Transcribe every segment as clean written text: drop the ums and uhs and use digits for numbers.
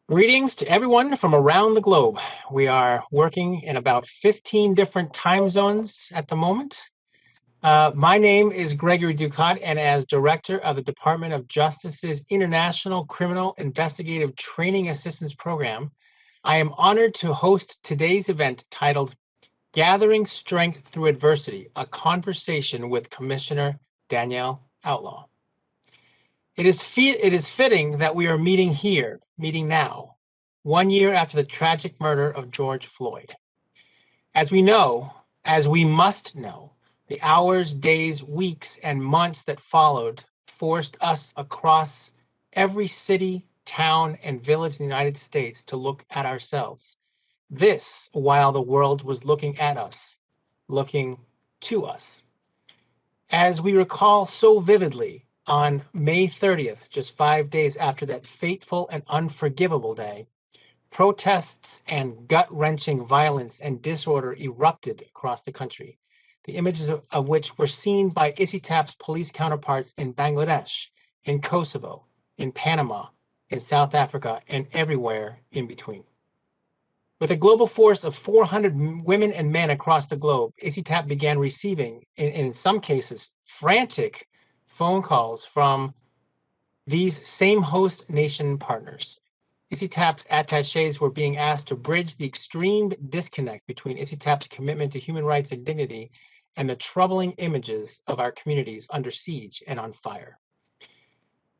Greetings to everyone from around the globe. We are working in about 15 different time zones at the moment. My name is Gregory Ducat, and as Director of the Department of Justice's International Criminal Investigative Training Assistance Program, I am honored to host today's event titled Gathering Strength Through Adversity, a conversation with Commissioner Danielle Outlaw. It is fitting that we are meeting now, 1 year after the tragic murder of George Floyd. As we must know, the hours, days, weeks, and months that followed forced us across every city, town, and village in the United States to look at ourselves. This while the world was looking at us, looking to us. As we recall so vividly, on May 30th, just 5 days after that fateful and unforgivable day, protests and gut-wrenching violence and disorder erupted across the country, the images of which were seen by ICITAP's police counterparts in Bangladesh, in Kosovo, in Panama, in South Africa, and everywhere in between. With a global force of 400 women and men across the globe, ICITAP began receiving, in some cases, frantic phone calls from these same host nation partners. ICITAP's attachés were being asked to bridge the extreme disconnect between ICITAP's commitment to human rights and dignity and the troubling images of our communities under siege and on fire.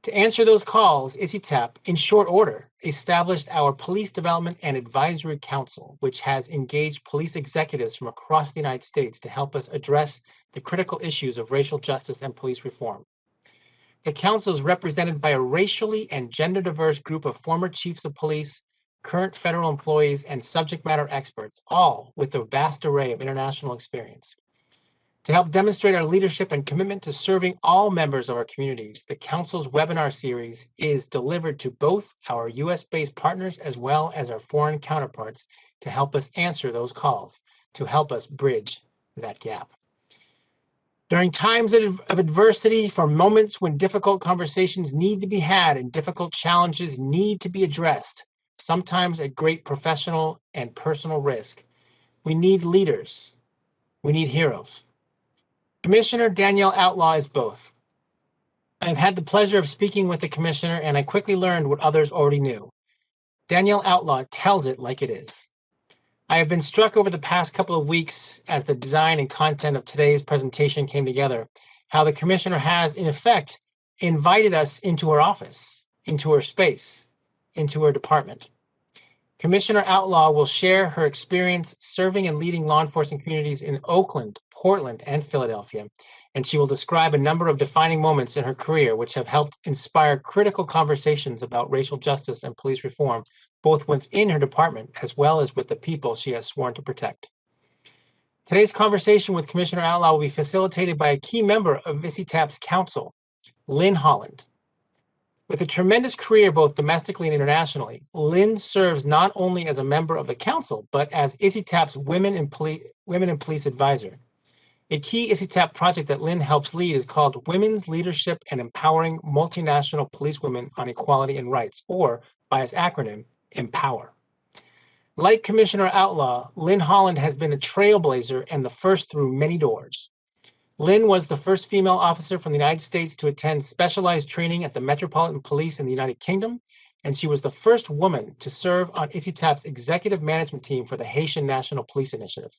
To answer those calls, ICITAP, in short order, established our Police Development and Advisory Council, which has engaged police executives from across the United States to help us address the critical issues of racial justice and police reform. The council is represented by a racially and gender diverse group of former chiefs of police, current federal employees, and subject matter experts, all with a vast array of international experience. To help demonstrate our leadership and commitment to serving all members of our communities, the Council's webinar series is delivered to both our US-based partners as well as our foreign counterparts to help us answer those calls, to help us bridge that gap. During times of adversity, for moments when difficult conversations need to be had and difficult challenges need to be addressed, sometimes at great professional and personal risk, we need leaders. We need heroes. Commissioner Danielle Outlaw is both. I've had the pleasure of speaking with the commissioner, and I quickly learned what others already knew. Danielle Outlaw tells it like it is. I have been struck over the past couple of weeks as the design and content of today's presentation came together, how the commissioner has, in effect, invited us into her office, into her space, into her department. Commissioner Outlaw will share her experience serving and leading law enforcement communities in Oakland, Portland, and Philadelphia, and she will describe a number of defining moments in her career which have helped inspire critical conversations about racial justice and police reform, both within her department as well as with the people she has sworn to protect. Today's conversation with Commissioner Outlaw will be facilitated by a key member of ICITAP's council, Lynn Holland. With a tremendous career both domestically and internationally, Lynn serves not only as a member of the council, but as ICITAP's Women in Police Advisor. A key ICITAP project that Lynn helps lead is called Women's Leadership and Empowering Multinational Policewomen on Equality and Rights, or by its acronym, EMPOWER. Like Commissioner Outlaw, Lynn Holland has been a trailblazer and the first through many doors. Lynn was the first female officer from the United States to attend specialized training at the Metropolitan Police in the United Kingdom, and she was the first woman to serve on ICITAP's executive management team for the Haitian National Police Initiative.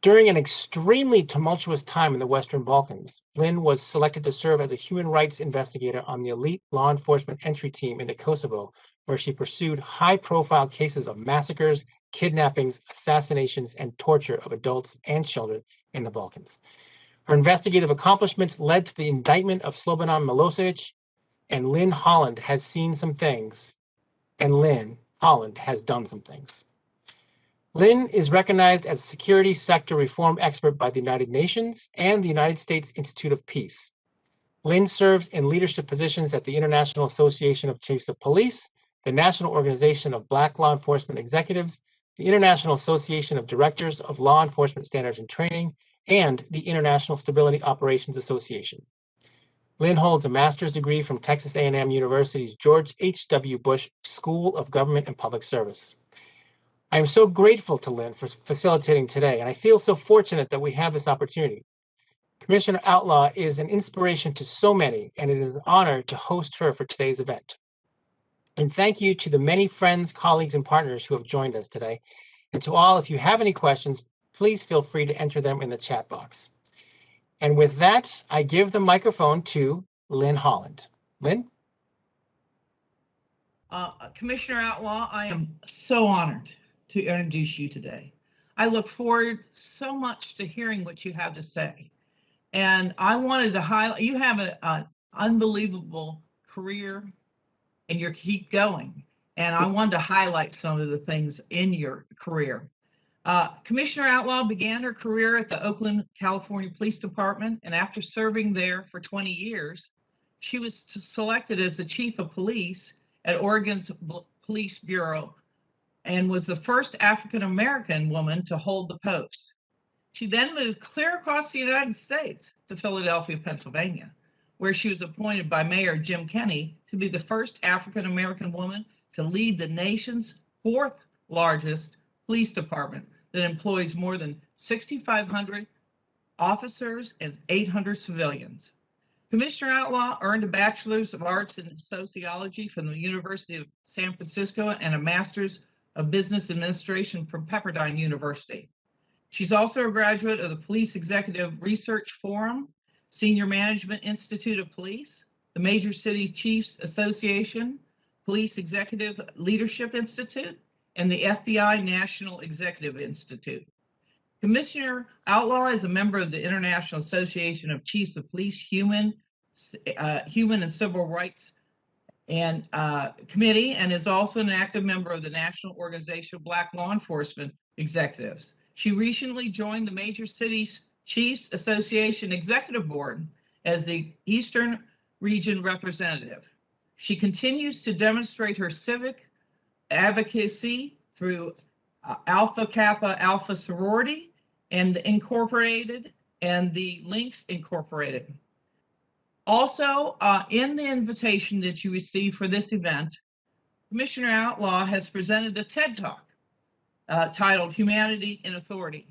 During an extremely tumultuous time in the Western Balkans, Lynn was selected to serve as a human rights investigator on the elite law enforcement entry team into Kosovo, where she pursued high-profile cases of massacres, kidnappings, assassinations, and torture of adults and children in the Balkans. Her investigative accomplishments led to the indictment of Slobodan Milosevic, and Lynn Holland has seen some things, and Lynn Holland has done some things. Lynn is recognized as a security sector reform expert by the United Nations and the United States Institute of Peace. Lynn serves in leadership positions at the International Association of Chiefs of Police, the National Organization of Black Law Enforcement Executives, the International Association of Directors of Law Enforcement Standards and Training, and the International Stability Operations Association. Lynn holds a master's degree from Texas A&M University's George H.W. Bush School of Government and Public Service. I am so grateful to Lynn for facilitating today, and I feel so fortunate that we have this opportunity. Commissioner Outlaw is an inspiration to so many, and it is an honor to host her for today's event. And thank you to the many friends, colleagues, and partners who have joined us today. And to all, if you have any questions, please feel free to enter them in the chat box. And with that, I give the microphone to Lynn Holland. Lynn? Commissioner Outlaw, I am so honored to introduce you today. I look forward so much to hearing what you have to say. And I wanted to highlight, you have an unbelievable career and you keep going. And I wanted to highlight some of the things in your career. Commissioner Outlaw began her career at the Oakland, California Police Department. And after serving there for 20 years, she was selected as the chief of police at Oregon's Police Bureau and was the first African-American woman to hold the post. She then moved clear across the United States to Philadelphia, Pennsylvania, where she was appointed by Mayor Jim Kenney to be the first African-American woman to lead the nation's fourth largest police department that employs more than 6,500 officers and 800 civilians. Commissioner Outlaw earned a Bachelor's of Arts in Sociology from the University of San Francisco and a Master's of Business Administration from Pepperdine University. She's also a graduate of the Police Executive Research Forum, Senior Management Institute of Police, the Major City Chiefs Association, Police Executive Leadership Institute, and the FBI National Executive Institute. Commissioner Outlaw is a member of the International Association of Chiefs of Police Human and Civil Rights and Committee, and is also an active member of the National Organization of Black Law Enforcement Executives. She recently joined the Major Cities Chiefs Association Executive Board as the Eastern Region representative. She continues to demonstrate her civic advocacy through Alpha Kappa Alpha Sorority and Incorporated and the Links Incorporated. Also, in the invitation that you received for this event, Commissioner Outlaw has presented a TED Talk titled Humanity in Authority.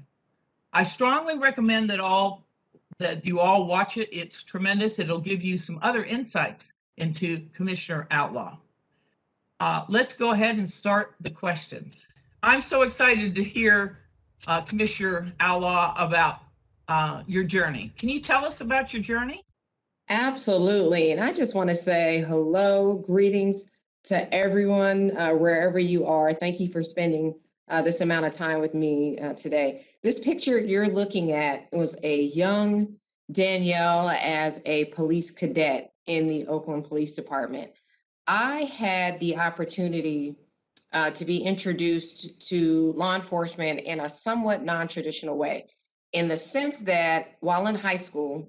I strongly recommend that you all watch it. It's tremendous. It'll give you some other insights into Commissioner Outlaw. Let's go ahead and start the questions. I'm so excited to hear Commissioner Outlaw about your journey. Can you tell us about your journey? Absolutely. And I just want to say hello, greetings to everyone, wherever you are. Thank you for spending this amount of time with me today. This picture you're looking at was a young Danielle as a police cadet in the Oakland Police Department. I had the opportunity to be introduced to law enforcement in a somewhat non-traditional way, in the sense that while in high school,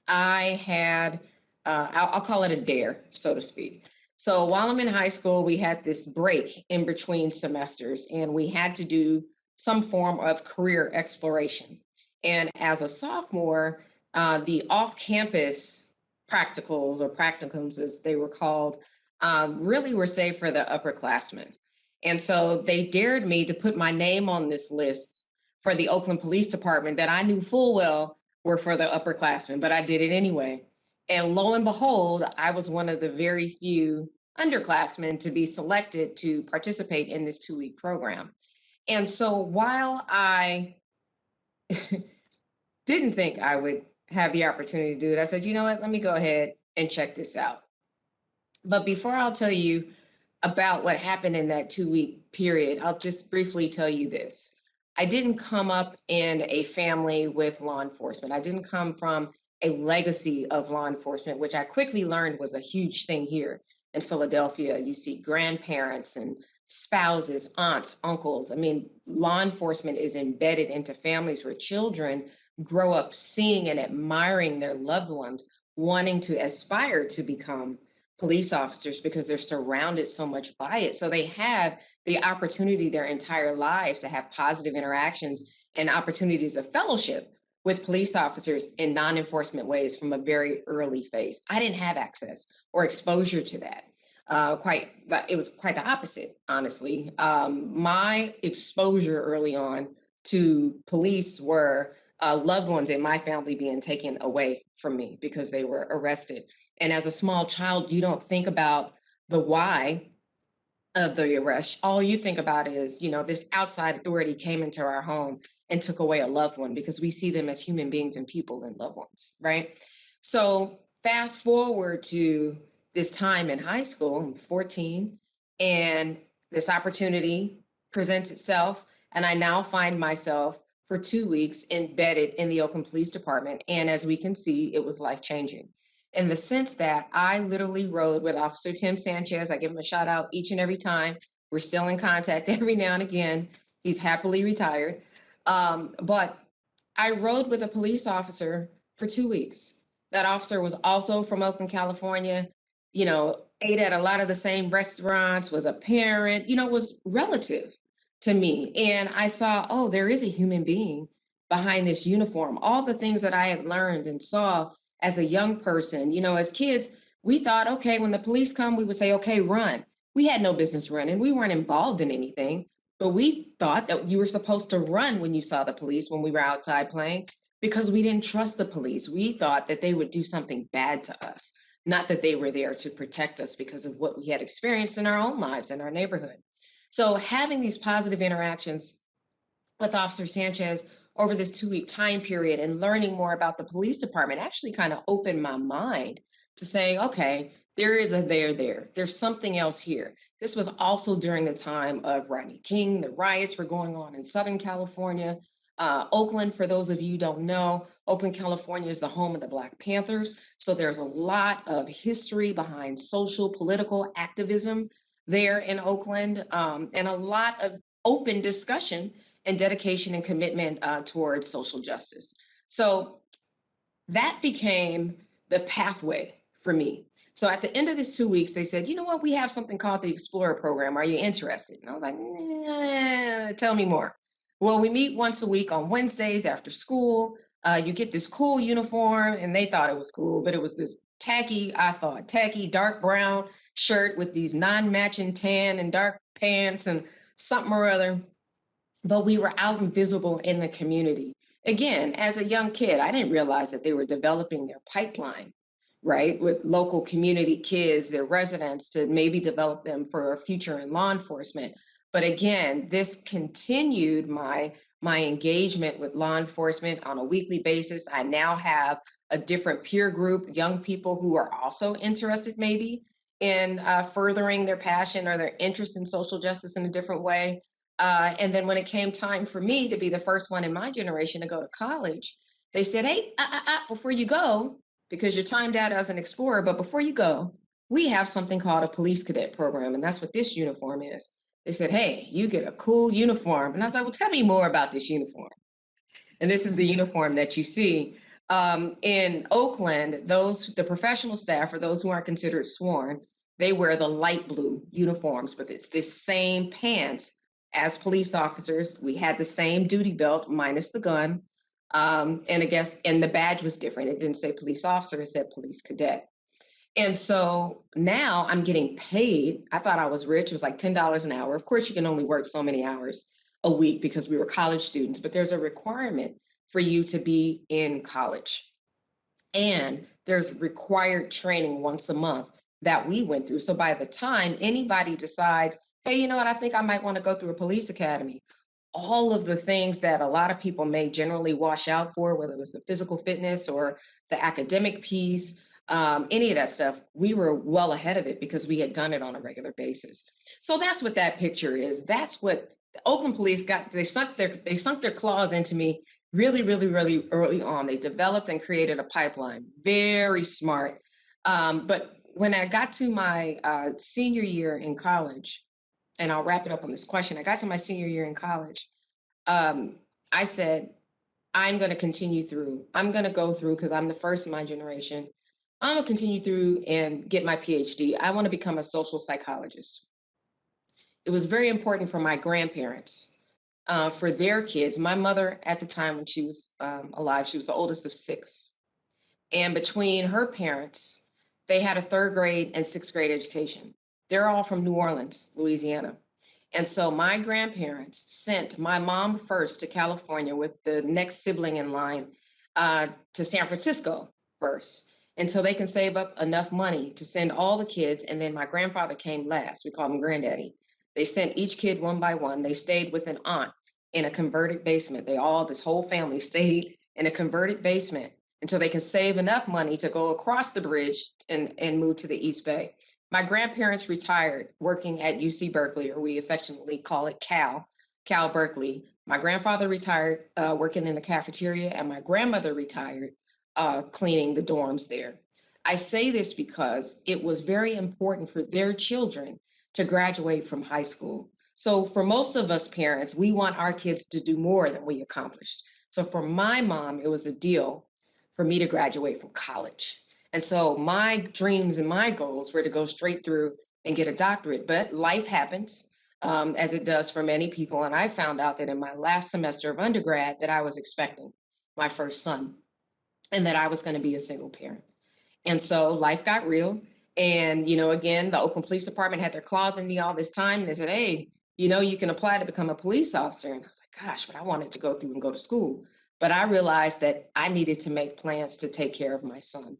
I had, I'll call it a dare, so to speak. So while I'm in high school, we had this break in between semesters, and we had to do some form of career exploration. And as a sophomore, the off-campus practicals or practicums, as they were called, really were saved for the upperclassmen. And so they dared me to put my name on this list for the Oakland Police Department that I knew full well were for the upperclassmen, but I did it anyway. And lo and behold, I was one of the very few underclassmen to be selected to participate in this 2-week program. And so while I didn't think I would have the opportunity to do it, I said, you know what, let me go ahead and check this out. But before I'll tell you about what happened in that 2-week period, I'll just briefly tell you this. I didn't come up in a family with law enforcement. I didn't come from a legacy of law enforcement, which I quickly learned was a huge thing here in Philadelphia. You see grandparents and spouses, aunts, uncles. I mean, law enforcement is embedded into families where children grow up seeing and admiring their loved ones, wanting to aspire to become police officers because they're surrounded so much by it. So they have the opportunity their entire lives to have positive interactions and opportunities of fellowship with police officers in non-enforcement ways from a very early phase. I didn't have access or exposure to that. But it was quite the opposite, honestly. My exposure early on to police were loved ones in my family being taken away from me because they were arrested. And as a small child, you don't think about the why of the arrest. All you think about is, this outside authority came into our home and took away a loved one, because we see them as human beings and people and loved ones, right? So fast forward to this time in high school, I'm 14, and this opportunity presents itself, and I now find myself for 2 weeks embedded in the Oakland Police Department. And as we can see, it was life-changing in the sense that I literally rode with Officer Tim Sanchez. I give him a shout out each and every time. We're still in contact every now and again. He's happily retired. But I rode with a police officer for 2 weeks. That officer was also from Oakland, California, ate at a lot of the same restaurants, was a parent, was relative to me. And I saw, oh, there is a human being behind this uniform. All the things that I had learned and saw as a young person, as kids, we thought, okay, when the police come, we would say, okay, run. We had no business running. We weren't involved in anything, but we thought that you were supposed to run when you saw the police when we were outside playing, because we didn't trust the police. We thought that they would do something bad to us, not that they were there to protect us because of what we had experienced in our own lives in our neighborhood. So having these positive interactions with Officer Sanchez over this 2 week time period and learning more about the police department actually kind of opened my mind to saying, okay, there is a there. There's something else here. This was also during the time of Rodney King. The riots were going on in Southern California. Oakland, for those of you who don't know, Oakland, California is the home of the Black Panthers. So there's a lot of history behind social, political activism there in Oakland, and a lot of open discussion and dedication and commitment towards social justice. So that became the pathway for me. So at the end of this 2 weeks, they said, you know what, we have something called the Explorer Program. Are you interested? And I was like, tell me more. Well, we meet once a week on Wednesdays after school. You get this cool uniform, and they thought it was cool, but it was this tacky dark brown shirt with these non-matching tan and dark pants and something or other. But we were out and visible in the community. Again, as a young kid, I didn't realize that they were developing their pipeline, right, with local community kids, their residents, to maybe develop them for a future in law enforcement. But again, this continued my engagement with law enforcement on a weekly basis. I now have a different peer group, young people who are also interested maybe in furthering their passion or their interest in social justice in a different way. And then when it came time for me to be the first one in my generation to go to college, they said, hey, before you go, because you're timed out as an explorer, but before you go, we have something called a police cadet program. And that's what this uniform is. They said, hey, you get a cool uniform. And I was like, well, tell me more about this uniform. And this is the uniform that you see. In Oakland, the professional staff, or those who aren't considered sworn, they wear the light blue uniforms, but it's this same pants as police officers. We had the same duty belt minus the gun. And the badge was different. It didn't say police officer, it said police cadet. And so now I'm getting paid. I thought I was rich. It was like $10 an hour. Of course, you can only work so many hours a week because we were college students, but there's a requirement for you to be in college. And there's required training once a month that we went through. So by the time anybody decides, hey, you know what, I think I might want to go through a police academy, all of the things that a lot of people may generally wash out for, whether it was the physical fitness or the academic piece, any of that stuff, we were well ahead of it because we had done it on a regular basis. So that's what that picture is. That's what the Oakland police got. They sunk their claws into me really, really, really early on. They developed and created a pipeline. Very smart. But when I got to my senior year in college, and I'll wrap it up on this question. I got to my senior year in college. I said, I'm going to continue through. I'm going to go through because I'm the first in my generation. I'm going to continue through and get my PhD. I want to become a social psychologist. It was very important for my grandparents for their kids. My mother at the time when she was alive, she was the oldest of 6. And between her parents, they had a 3rd grade and 6th grade education. They're all from New Orleans, Louisiana. And so my grandparents sent my mom first to California with the next sibling in line to San Francisco first until they can save up enough money to send all the kids. And then my grandfather came last. We call him Granddaddy. They sent each kid one by one. They stayed with an aunt in a converted basement. This whole family stayed in a converted basement until they could save enough money to go across the bridge and move to the East Bay. My grandparents retired working at UC Berkeley, or we affectionately call it Cal Berkeley. My grandfather retired working in the cafeteria, and my grandmother retired cleaning the dorms there. I say this because it was very important for their children to graduate from high school. So for most of us parents, we want our kids to do more than we accomplished. So for my mom, it was a deal for me to graduate from college. And so my dreams and my goals were to go straight through and get a doctorate. But life happens, as it does for many people. And I found out that in my last semester of undergrad that I was expecting my first son and that I was going to be a single parent. And so life got real. And, again, the Oakland Police Department had their claws in me all this time. And they said, hey, you can apply to become a police officer. And I was like, gosh, but I wanted to go through and go to school. But I realized that I needed to make plans to take care of my son.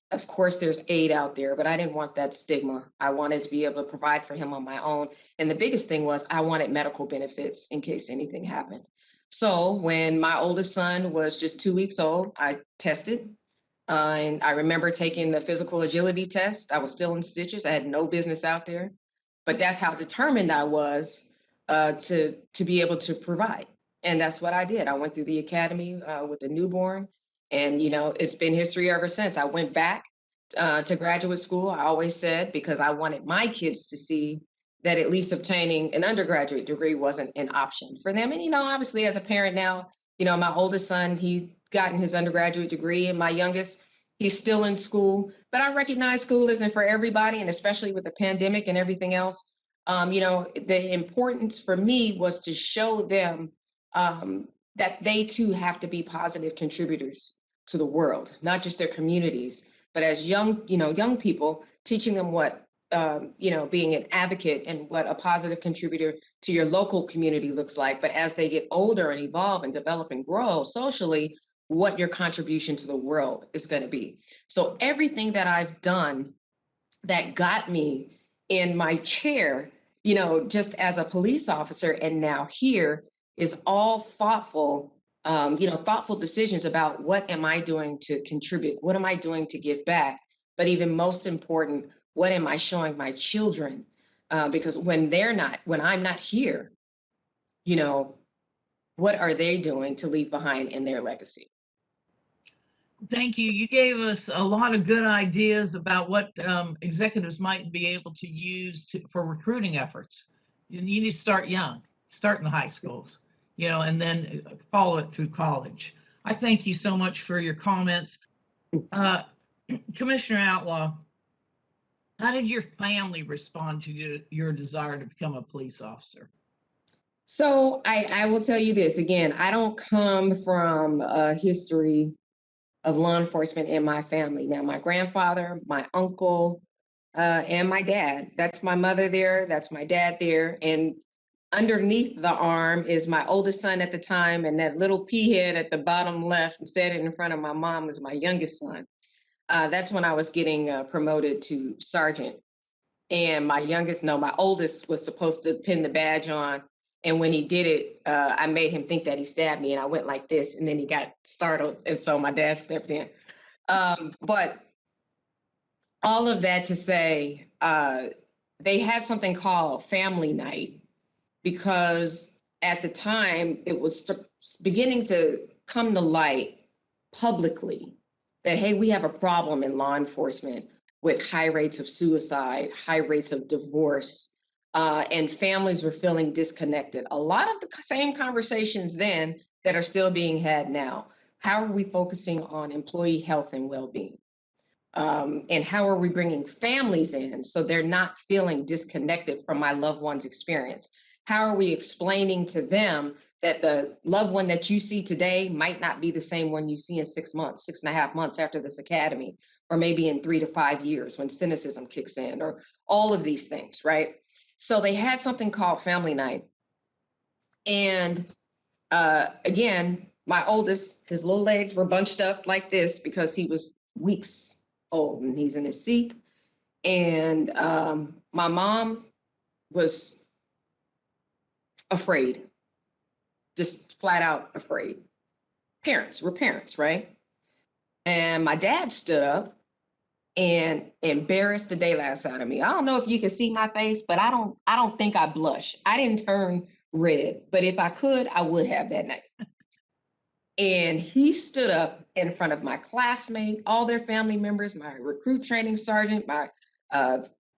Of course, there's aid out there, but I didn't want that stigma. I wanted to be able to provide for him on my own. And the biggest thing was I wanted medical benefits in case anything happened. So when my oldest son was just 2 weeks old, I tested. And I remember taking the physical agility test. I was still in stitches. I had no business out there. But that's how determined I was to be able to provide. And that's what I did. I went through the academy with a newborn. And, it's been history ever since. I went back to graduate school, I always said, because I wanted my kids to see that at least obtaining an undergraduate degree wasn't an option for them. And, obviously as a parent now, my oldest son, he gotten his undergraduate degree, and my youngest, he's still in school. But I recognize school isn't for everybody, and especially with the pandemic and everything else, the importance for me was to show them that they too have to be positive contributors to the world, not just their communities, but as young people, teaching them what, being an advocate and what a positive contributor to your local community looks like. But as they get older and evolve and develop and grow socially, what your contribution to the world is going to be. So everything that I've done that got me in my chair, just as a police officer and now here, is all thoughtful, thoughtful decisions about what am I doing to contribute? What am I doing to give back? But even most important, what am I showing my children? Because when I'm not here, what are they doing to leave behind in their legacy? Thank you. You gave us a lot of good ideas about what executives might be able to use for recruiting efforts. You need to start young, start in the high schools, and then follow it through college. I thank you so much for your comments. Commissioner Outlaw, how did your family respond to your desire to become a police officer? So I will tell you this again, I don't come from a history of law enforcement in my family. Now, my grandfather, my uncle, and my dad, that's my mother there, that's my dad there. And underneath the arm is my oldest son at the time, and that little pea head at the bottom left, standing in front of my mom, was my youngest son. That's when I was getting promoted to sergeant. And my oldest was supposed to pin the badge on. And when he did it, I made him think that he stabbed me, and I went like this, and then he got startled. And so my dad stepped in. But all of that to say, they had something called family night, because at the time it was beginning to come to light publicly that, hey, we have a problem in law enforcement with high rates of suicide, high rates of divorce, and families were feeling disconnected. A lot of the same conversations then that are still being had now. How are we focusing on employee health and well-being? And how are we bringing families in so they're not feeling disconnected from my loved one's experience? How are we explaining to them that the loved one that you see today might not be the same one you see in 6 months, 6.5 months after this academy, or maybe in 3 to 5 years when cynicism kicks in, or all of these things, right? So they had something called family night. And again, my oldest, his little legs were bunched up like this because he was weeks old and he's in his seat. And my mom was afraid, just flat out afraid. Parents, we're parents, right? And my dad stood up and embarrassed the daylights out of me. I don't know if you can see my face, but I don't think I blush. I didn't turn red, but if I could, I would have that night. And he stood up in front of my classmate, all their family members, my recruit training sergeant, my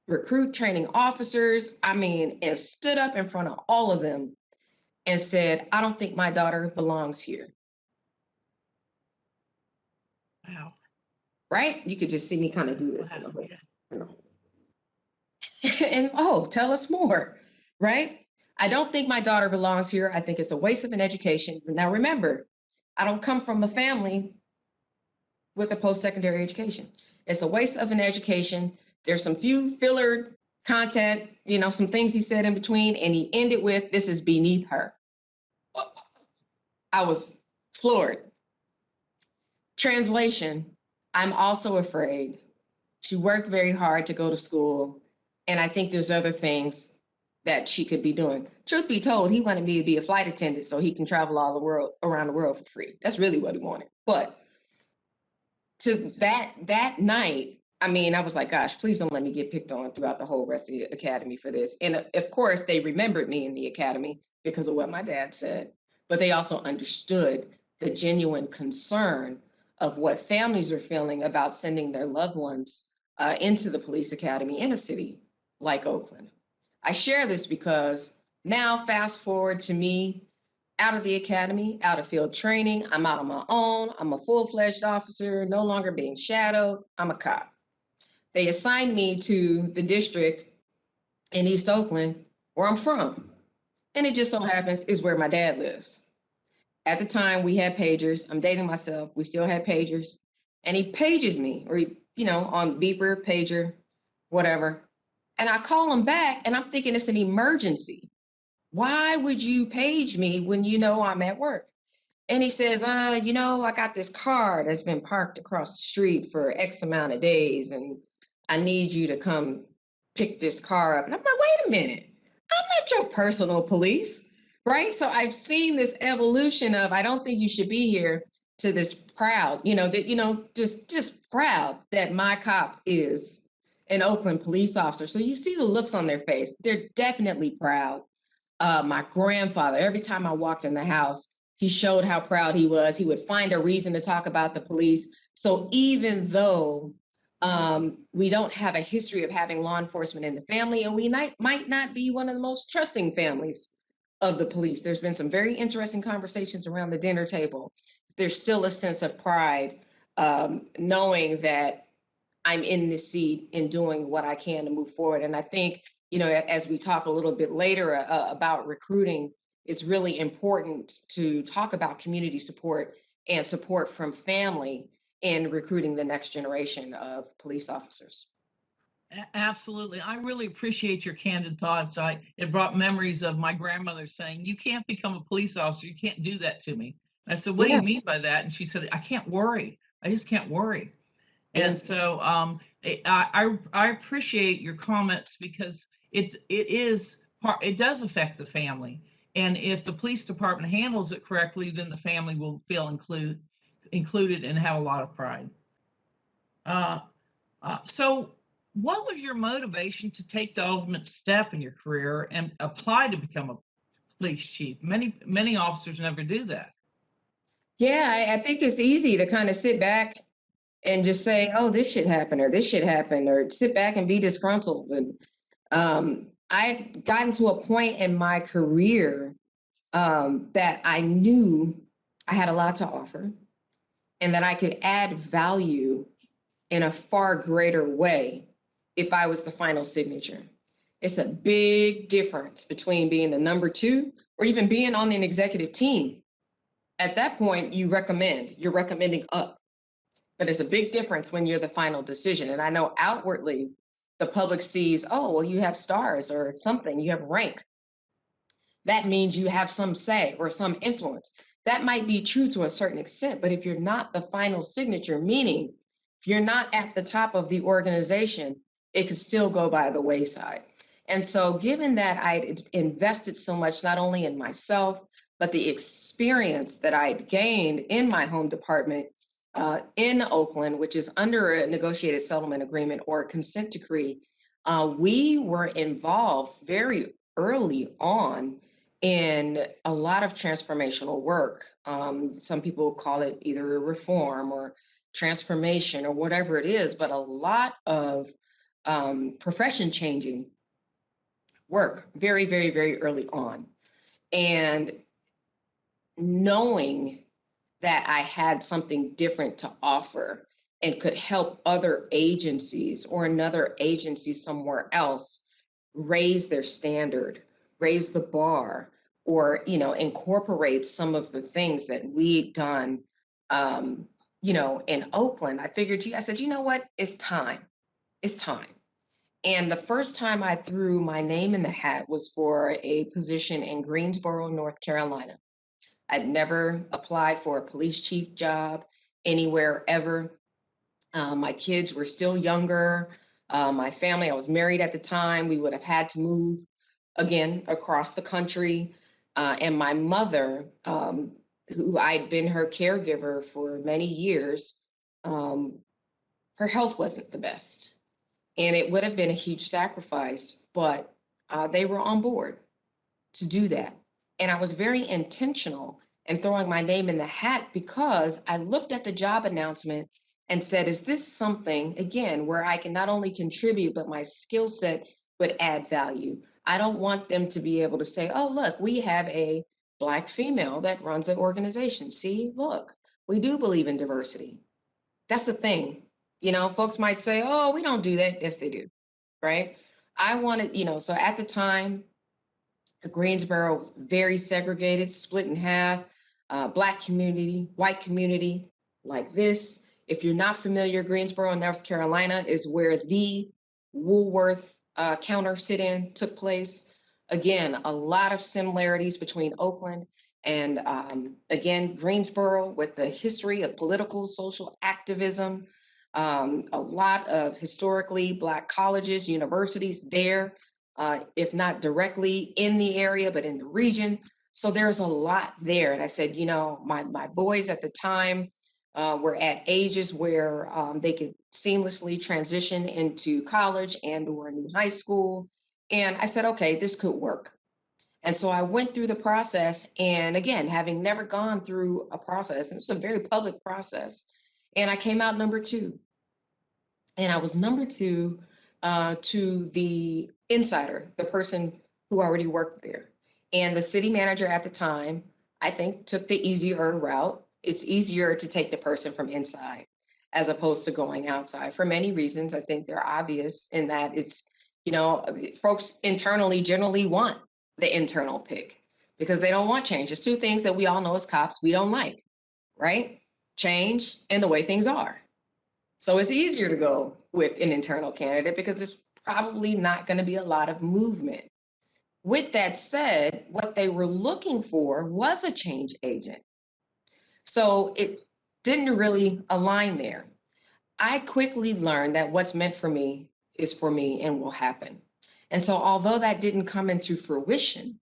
recruit training officers, and stood up in front of all of them and said, I don't think my daughter belongs here. Wow. Right? You could just see me kind of do this. Wow. And tell us more, right? I don't think my daughter belongs here. I think it's a waste of an education. Now, remember, I don't come from a family with a post-secondary education. It's a waste of an education. There's some few filler content, some things he said in between, and he ended with, this is beneath her. I was floored. Translation, I'm also afraid. She worked very hard to go to school, and I think there's other things that she could be doing. Truth be told, he wanted me to be a flight attendant so he can travel around the world for free. That's really what he wanted. But to that night, I was like, gosh, please don't let me get picked on throughout the whole rest of the academy for this. And of course, they remembered me in the academy because of what my dad said, but they also understood the genuine concern of what families are feeling about sending their loved ones into the police academy in a city like Oakland. I share this because now, fast forward to me out of the academy, out of field training, I'm out on my own, I'm a full-fledged officer, no longer being shadowed, I'm a cop. They assigned me to the district in East Oakland, where I'm from. And it just so happens is where my dad lives. At the time, we had pagers. I'm dating myself. We still had pagers. And he pages me, or on beeper, pager, whatever. And I call him back, and I'm thinking it's an emergency. Why would you page me when you know I'm at work? And he says, I got this car that's been parked across the street for X amount of days, and I need you to come pick this car up. And I'm like, wait a minute, I'm not your personal police, right? So I've seen this evolution of, I don't think you should be here, to this proud, just proud that my cop is an Oakland police officer. So you see the looks on their face. They're definitely proud. My grandfather, every time I walked in the house, he showed how proud he was. He would find a reason to talk about the police. So even though we don't have a history of having law enforcement in the family, and we might not be one of the most trusting families of the police, there's been some very interesting conversations around the dinner table. There's still a sense of pride, knowing that I'm in this seat and doing what I can to move forward. And I think, as we talk a little bit later about recruiting, it's really important to talk about community support and support from family in recruiting the next generation of police officers. Absolutely. I really appreciate your candid thoughts. It brought memories of my grandmother saying, you can't become a police officer. You can't do that to me. I said, what do you mean by that? And she said, I can't worry. I just can't worry. And so I appreciate your comments because it does affect the family. And if the police department handles it correctly, then the family will feel included and have a lot of pride. So what was your motivation to take the ultimate step in your career and apply to become a police chief? Many officers never do that. Yeah, I think it's easy to kind of sit back and just say, oh, this should happen, or this should happen, or sit back and be disgruntled. And I'd gotten to a point in my career that I knew I had a lot to offer and that I could add value in a far greater way if I was the final signature. It's a big difference between being the number 2 or even being on an executive team. At that point, you're recommending up. But it's a big difference when you're the final decision. And I know outwardly, the public sees, oh, well, you have stars or something, you have rank. That means you have some say or some influence. That might be true to a certain extent, but if you're not the final signature, meaning if you're not at the top of the organization, it could still go by the wayside. And so, given that I'd invested so much, not only in myself, but the experience that I'd gained in my home department in Oakland, which is under a negotiated settlement agreement or a consent decree, we were involved very early on in a lot of transformational work. Some people call it either a reform or transformation or whatever it is, but a lot of profession changing work very, very, very early on. And knowing that I had something different to offer and could help other agencies or another agency somewhere else raise their standard, raise the bar, or incorporate some of the things that we'd done in Oakland. I said, you know what? It's time. It's time. And the first time I threw my name in the hat was for a position in Greensboro, North Carolina. I'd never applied for a police chief job anywhere ever. My kids were still younger. My family, I was married at the time. We would have had to move again across the country. And my mother, who I'd been her caregiver for many years, her health wasn't the best. And it would have been a huge sacrifice, but they were on board to do that. And I was very intentional in throwing my name in the hat because I looked at the job announcement and said, is this something, again, where I can not only contribute, but my skill set would add value? I don't want them to be able to say, oh, look, we have a Black female that runs an organization. See, look, we do believe in diversity. That's the thing. Folks might say, oh, we don't do that. Yes, they do. Right. I wanted, so at the time, Greensboro was very segregated, split in half, Black community, white community, like this. If you're not familiar, Greensboro, North Carolina is where the Woolworth counter sit-in took place. Again, a lot of similarities between Oakland and, again, Greensboro with the history of political, social activism, a lot of historically Black colleges, universities there, if not directly in the area, but in the region. So there's a lot there. And I said, my boys at the time were at ages where they could seamlessly transition into college and or a new high school. And I said, okay, this could work. And so I went through the process. And again, having never gone through a process, and it's a very public process, and I came out number 2. And I was number 2 to the insider, the person who already worked there. And the city manager at the time, I think, took the easier route. It's easier to take the person from inside as opposed to going outside for many reasons. I think they're obvious in that it's, folks internally generally want the internal pick because they don't want change. There's 2 things that we all know as cops we don't like, right? Change and the way things are. So it's easier to go with an internal candidate because there's probably not going to be a lot of movement. With that said, what they were looking for was a change agent. So it didn't really align there. I quickly learned that what's meant for me is for me and will happen. And so although that didn't come into fruition,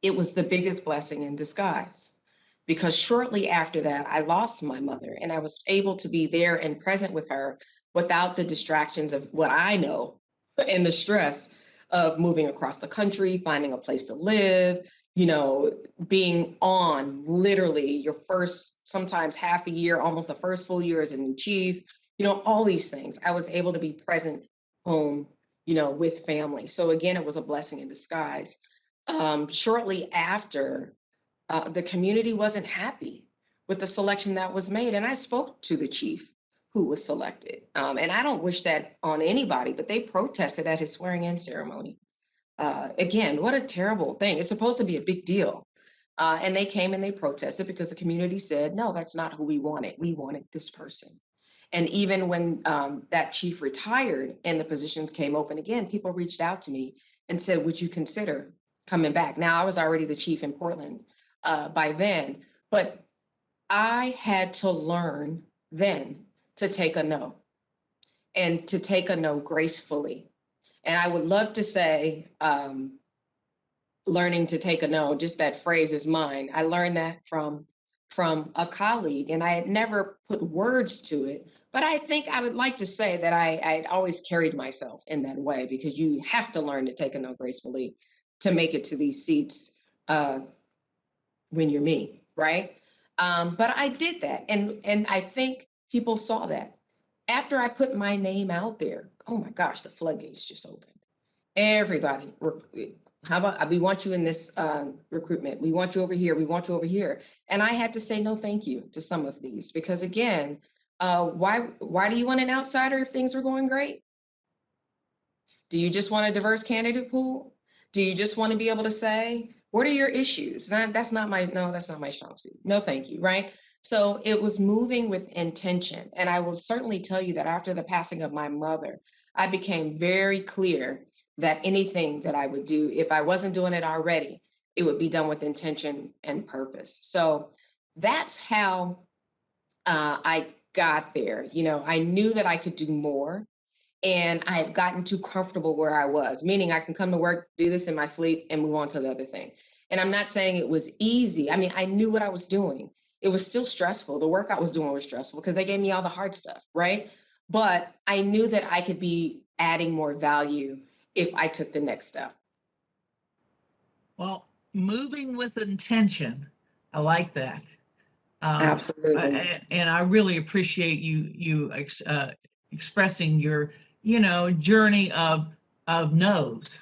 it was the biggest blessing in disguise. Because shortly after that, I lost my mother and I was able to be there and present with her without the distractions of what I know and the stress of moving across the country, finding a place to live, being on literally your first, sometimes half a year, almost the first full year as a new chief, all these things. I was able to be present home, with family. So again, it was a blessing in disguise. Shortly after, the community wasn't happy with the selection that was made. And I spoke to the chief who was selected. And I don't wish that on anybody, but they protested at his swearing in ceremony. Again, what a terrible thing. It's supposed to be a big deal. And they came and they protested because the community said, no, that's not who we wanted. We wanted this person. And even when that chief retired and the position came open again, people reached out to me and said, would you consider coming back? Now, I was already the chief in Portland by then, but I had to learn then to take a no, and to take a no gracefully. And I would love to say, learning to take a no, just that phrase is mine. I learned that from a colleague, and I had never put words to it, but I think I would like to say that I'd always carried myself in that way, because you have to learn to take a no gracefully to make it to these seats when you're me, right? But I did that, and I think people saw that. After I put my name out there, oh my gosh, the floodgates just opened. Everybody, how about, we want you in this recruitment. We want you over here. We want you over here. And I had to say no, thank you to some of these, because again, why do you want an outsider if things are going great? Do you just want a diverse candidate pool? Do you just want to be able to say, what are your issues? That's not my strong suit. No, thank you, right? So it was moving with intention. And I will certainly tell you that after the passing of my mother, I became very clear that anything that I would do, if I wasn't doing it already, it would be done with intention and purpose. So that's how I got there. You know, I knew that I could do more, and I had gotten too comfortable where I was, meaning I can come to work, do this in my sleep, and move on to the other thing. And I'm not saying it was easy. I mean, I knew what I was doing. It was still stressful. The work I was doing was stressful because they gave me all the hard stuff, right? But I knew that I could be adding more value if I took the next step. Well, moving with intention, I like that. Absolutely. And I really appreciate you expressing your, journey of no's.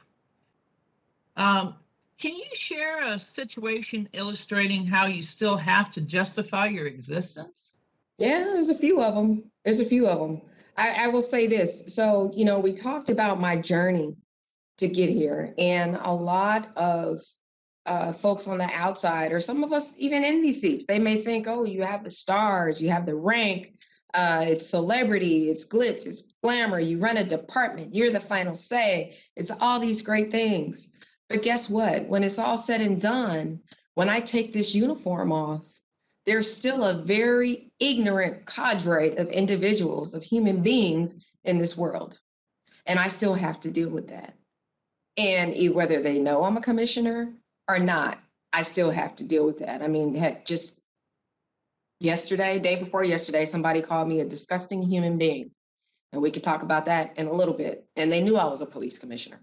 Can you share a situation illustrating how you still have to justify your existence? Yeah, there's a few of them. I will say this. So, we talked about my journey to get here, and a lot of folks on the outside, or some of us even in these seats, they may think, oh, you have the stars, you have the rank, it's celebrity, it's glitz, it's glamour, you run a department, you're the final say, it's all these great things. But guess what? When it's all said and done, when I take this uniform off, there's still a very ignorant cadre of individuals, of human beings in this world. And I still have to deal with that. And whether they know I'm a commissioner or not, I still have to deal with that. I mean, heck, just yesterday, day before yesterday, somebody called me a disgusting human being. And we could talk about that in a little bit. And they knew I was a police commissioner.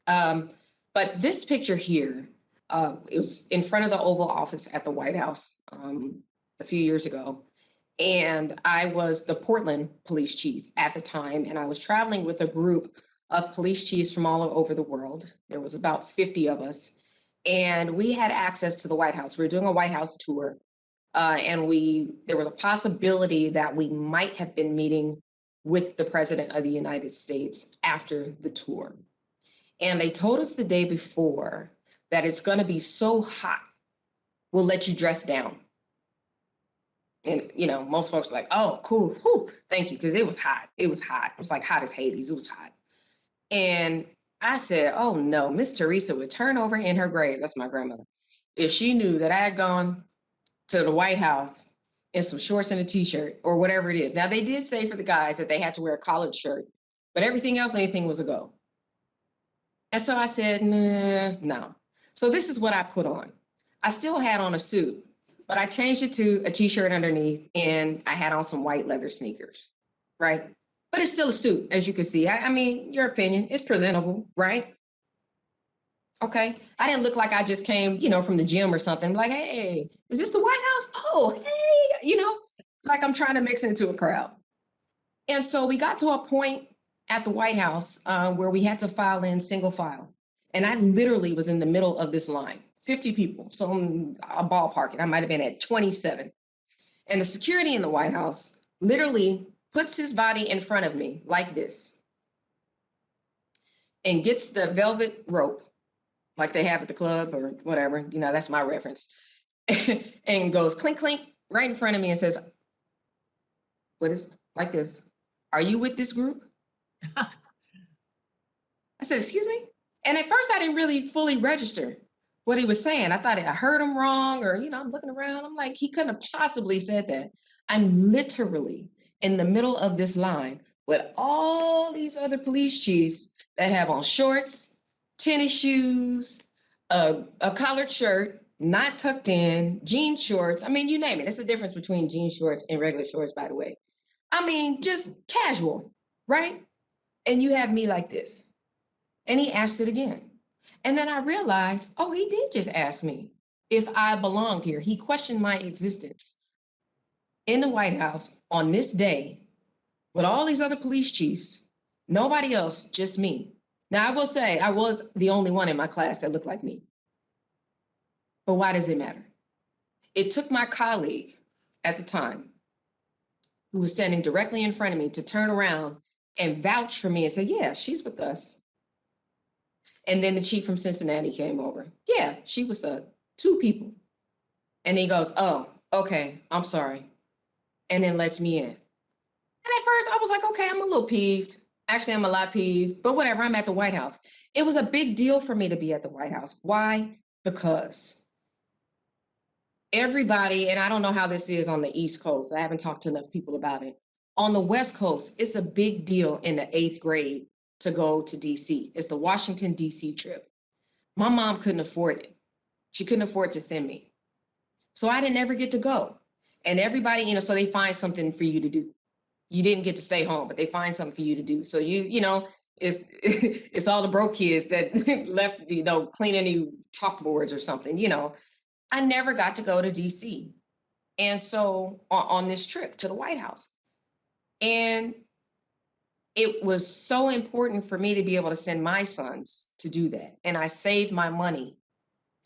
But this picture here, it was in front of the Oval Office at the White House a few years ago. And I was the Portland police chief at the time. And I was traveling with a group of police chiefs from all over the world. There was about 50 of us. And we had access to the White House. We were doing a White House tour. And there was a possibility that we might have been meeting with the President of the United States after the tour. And they told us the day before that it's going to be so hot, we'll let you dress down. And, most folks are like, oh, cool. Whew, thank you. Because it was hot. It was hot. It was like hot as Hades. It was hot. And I said, oh, no, Miss Teresa would turn over in her grave. That's my grandmother. If she knew that I had gone to the White House in some shorts and a T-shirt or whatever it is. Now, they did say for the guys that they had to wear a collared shirt, but everything else, anything was a go. And so I said, nah, no. So this is what I put on. I still had on a suit, but I changed it to a T-shirt underneath, and I had on some white leather sneakers, right? But it's still a suit, as you can see. I mean, your opinion, it's presentable, right? Okay. I didn't look like I just came, from the gym or something. Like, hey, is this the White House? Oh, hey, like I'm trying to mix into a crowd. And so we got to a point at the White House where we had to file in single file. And I literally was in the middle of this line, 50 people. So I'm ballparking. I might have been at 27. And the security in the White House literally puts his body in front of me like this and gets the velvet rope like they have at the club or whatever, you know, that's my reference, and goes clink, clink right in front of me and says, what is, like this, are you with this group? I said, excuse me? And at first I didn't really fully register what he was saying. I thought I heard him wrong, or, you know, I'm looking around. I'm like, he couldn't have possibly said that. I'm literally in the middle of this line with all these other police chiefs that have on shorts, tennis shoes, a collared shirt, not tucked in, jean shorts. I mean, you name it. It's the difference between jean shorts and regular shorts, by the way. I mean, just casual, right? And you have me like this. And he asked it again. And then I realized, oh, he did just ask me if I belonged here. He questioned my existence in the White House on this day with all these other police chiefs, nobody else, just me. Now, I will say I was the only one in my class that looked like me. But why does it matter? It took my colleague at the time, who was standing directly in front of me, to turn around and vouch for me and say, yeah, she's with us. And then the chief from Cincinnati came over. Yeah, she was 2 people. And he goes, oh, okay, I'm sorry. And then lets me in. And at first I was like, okay, I'm a little peeved. Actually, I'm a lot peeved, but whatever, I'm at the White House. It was a big deal for me to be at the White House. Why? Because everybody, and I don't know how this is on the East Coast, I haven't talked to enough people about it. On the West Coast, it's a big deal in the 8th grade to go to DC. It's the Washington, DC trip. My mom couldn't afford it. She couldn't afford to send me. So I didn't ever get to go. And everybody, you know, so they find something for you to do. You didn't get to stay home, but they find something for you to do. So you know, it's it's all the broke kids that left, you know, cleaning any chalkboards or something, you know. I never got to go to DC. And so on this trip to the White House. And it was so important for me to be able to send my sons to do that. And I saved my money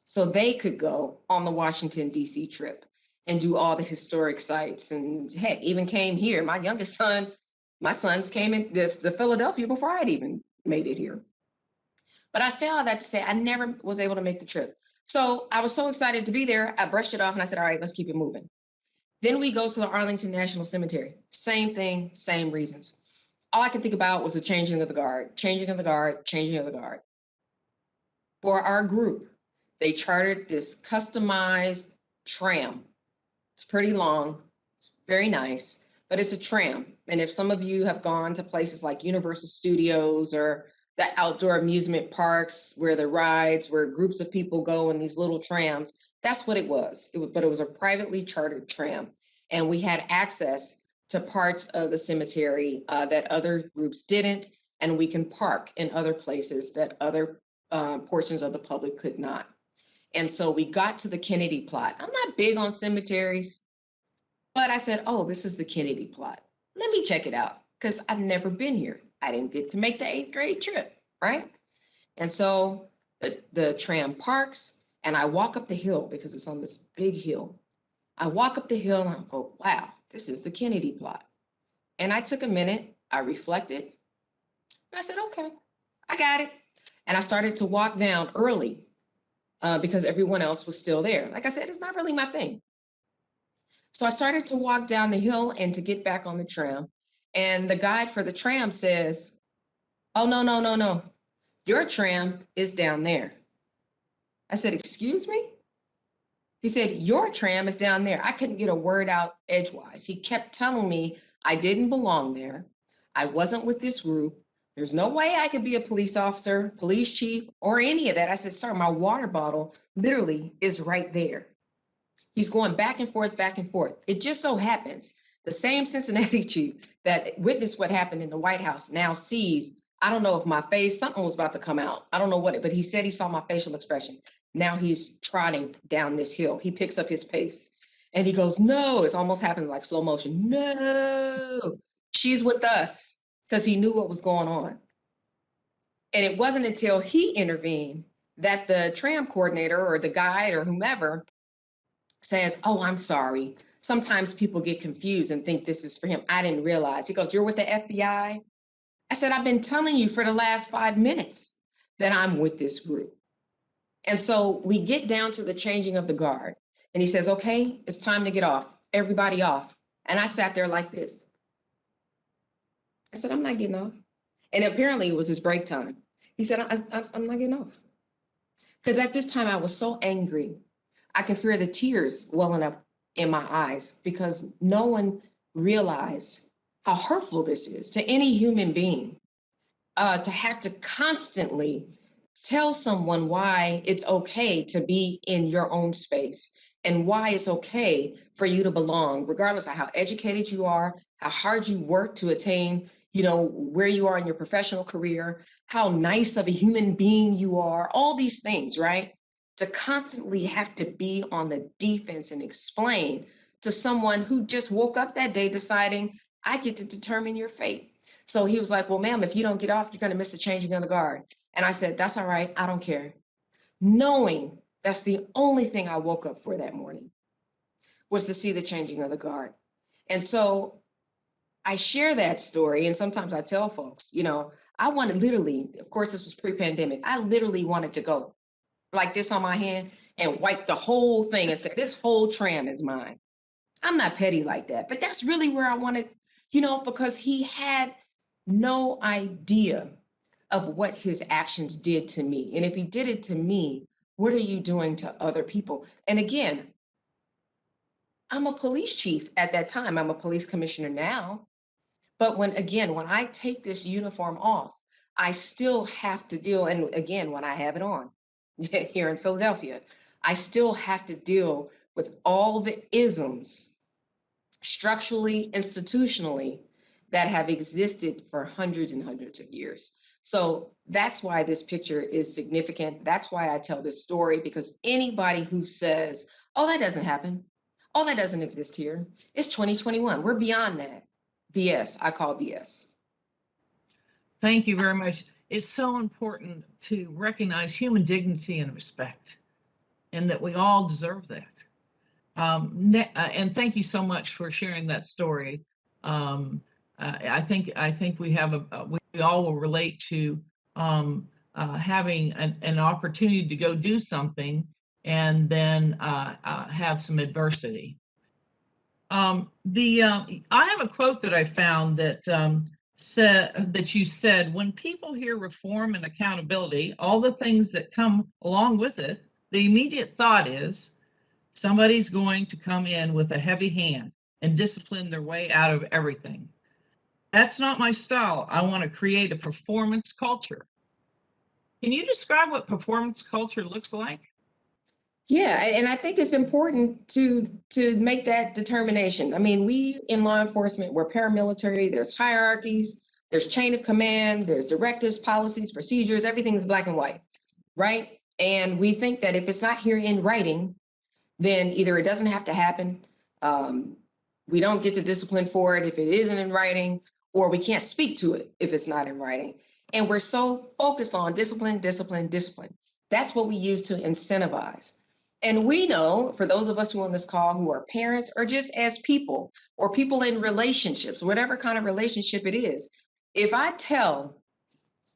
so they could go on the Washington, D.C. trip and do all the historic sites. And heck, even came here. My youngest son, my sons came in the Philadelphia before I'd even made it here. But I say all that to say I never was able to make the trip. So I was so excited to be there. I brushed it off and I said, all right, let's keep it moving. Then we go to the Arlington National Cemetery. Same thing, same reasons. All I could think about was the changing of the guard, changing of the guard, changing of the guard. For our group, they chartered this customized tram. It's pretty long, it's very nice, but it's a tram. And if some of you have gone to places like Universal Studios or the outdoor amusement parks where the rides, where groups of people go in these little trams, that's what it was. But it was a privately chartered tram. And we had access to parts of the cemetery that other groups didn't. And we can park in other places that other portions of the public could not. And so we got to the Kennedy plot. I'm not big on cemeteries, but I said, oh, this is the Kennedy plot. Let me check it out because I've never been here. I didn't get to make the 8th grade trip, right? And so the tram parks and I walk up the hill because it's on this big hill. I walk up the hill and I go, wow, this is the Kennedy plot. And I took a minute, I reflected, and I said, okay, I got it. And I started to walk down early because everyone else was still there. Like I said, it's not really my thing. So I started to walk down the hill and to get back on the tram. And the guide for the tram says, oh, no, no, no, no. Your tram is down there. I said, excuse me? He said, your tram is down there. I couldn't get a word out edgewise. He kept telling me I didn't belong there. I wasn't with this group. There's no way I could be a police officer, police chief, or any of that. I said, sir, my water bottle literally is right there. He's going back and forth, back and forth. It just so happens the same Cincinnati chief that witnessed what happened in the White House now sees, I don't know if my face, something was about to come out. I don't know what, but he said he saw my facial expression. Now he's trotting down this hill. He picks up his pace and he goes, no, it's almost happening like slow motion. No, she's with us, because he knew what was going on. And it wasn't until he intervened that the tram coordinator or the guide or whomever says, oh, I'm sorry. Sometimes people get confused and think this is for him. I didn't realize. He goes, "You're with the FBI?" I said, "I've been telling you for the last 5 minutes that I'm with this group." And so we get down to the changing of the guard. And he says, "Okay, it's time to get off. Everybody off." And I sat there like this. I said, "I'm not getting off." And apparently it was his break time. He said, I'm not getting off. Because at this time I was so angry. I could feel the tears welling up in my eyes because no one realized how hurtful this is to any human being, to have to constantly tell someone why it's okay to be in your own space and why it's okay for you to belong, regardless of how educated you are, how hard you work to attain, where you are in your professional career, how nice of a human being you are, all these things, right? To constantly have to be on the defense and explain to someone who just woke up that day deciding, I get to determine your fate. So he was like, "Well, ma'am, if you don't get off, you're going to miss the changing of the guard." And I said, "That's all right. I don't care." Knowing that's the only thing I woke up for that morning was to see the changing of the guard. And so I share that story. And sometimes I tell folks, I wanted literally, of course, this was pre-pandemic. I literally wanted to go like this on my hand and wipe the whole thing and say, "This whole tram is mine." I'm not petty like that, but that's really where I wanted, because he had no idea of what his actions did to me. And if he did it to me, what are you doing to other people? And again, I'm a police chief at that time. I'm a police commissioner now. But when I take this uniform off, I still have to deal. And again, when I have it on here in Philadelphia, I still have to deal with all the isms structurally, institutionally, that have existed for hundreds and hundreds of years. So that's why this picture is significant. That's why I tell this story, because anybody who says, "Oh, that doesn't happen. Oh, that doesn't exist here. It's 2021. We're beyond that." BS. I call BS. Thank you very much. It's so important to recognize human dignity and respect, and that we all deserve that. And thank you so much for sharing that story. I think we have we all will relate to having an opportunity to go do something and then have some adversity. I have a quote that I found that that you said, "When people hear reform and accountability, all the things that come along with it, the immediate thought is somebody's going to come in with a heavy hand and discipline their way out of everything. That's not my style. I want to create a performance culture." Can you describe what performance culture looks like? Yeah, and I think it's important to make that determination. I mean, we in law enforcement, we're paramilitary, there's hierarchies, there's chain of command, there's directives, policies, procedures, everything's black and white, right? And we think that if it's not here in writing, then either it doesn't have to happen, we don't get to discipline for it if it isn't in writing, or we can't speak to it if it's not in writing. And we're so focused on discipline, discipline, discipline. That's what we use to incentivize. And we know, for those of us who are on this call who are parents or just as people or people in relationships, whatever kind of relationship it is, if I tell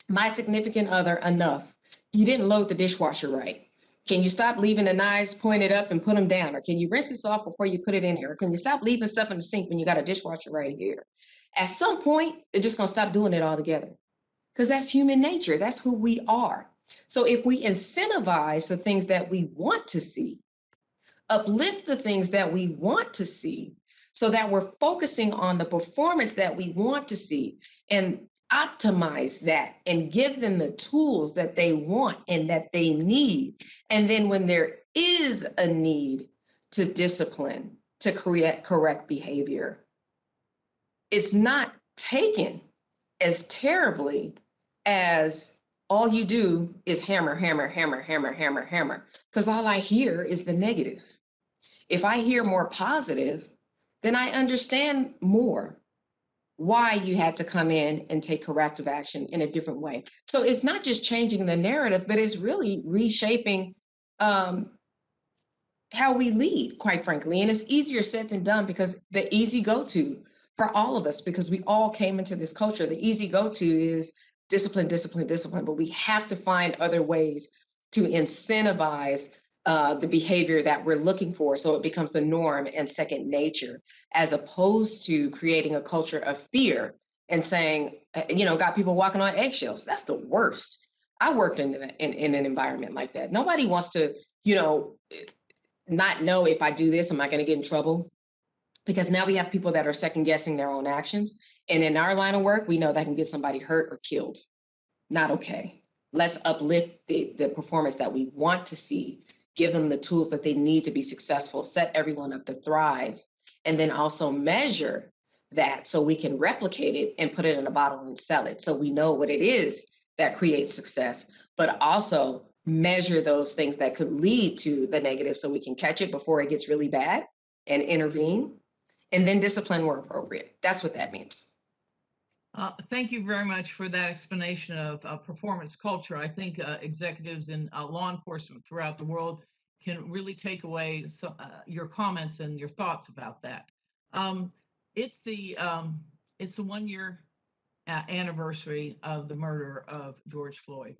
my significant other, "Enough, you didn't load the dishwasher right. Can you stop leaving the knives pointed up and put them down? Or can you rinse this off before you put it in here? Or can you stop leaving stuff in the sink when you got a dishwasher right here?" At some point, they're just going to stop doing it altogether, because that's human nature. That's who we are. So if we incentivize the things that we want to see, uplift the things that we want to see, so that we're focusing on the performance that we want to see, and optimize that and give them the tools that they want and that they need. And then when there is a need to discipline, to create correct behavior, it's not taken as terribly as all you do is hammer, hammer, hammer, hammer, hammer, hammer, because all I hear is the negative. If I hear more positive, then I understand more why you had to come in and take corrective action in a different way. So it's not just changing the narrative, but it's really reshaping how we lead, quite frankly. And it's easier said than done because the easy go-to for all of us, because we all came into this culture, the easy go-to is discipline, discipline, discipline. But we have to find other ways to incentivize the behavior that we're looking for so it becomes the norm and second nature, as opposed to creating a culture of fear and saying, got people walking on eggshells. That's the worst. I worked in an environment like that. Nobody wants to, not know, if I do this, am I going to get in trouble? Because now we have people that are second guessing their own actions. And in our line of work, we know that can get somebody hurt or killed. Not okay. Let's uplift the performance that we want to see, give them the tools that they need to be successful, set everyone up to thrive, and then also measure that so we can replicate it and put it in a bottle and sell it. So we know what it is that creates success, but also measure those things that could lead to the negative so we can catch it before it gets really bad and intervene, and then discipline where appropriate. That's what that means. Thank you very much for that explanation of performance culture. I think executives in law enforcement throughout the world can really take away your comments and your thoughts about that. It's the 1-year anniversary of the murder of George Floyd.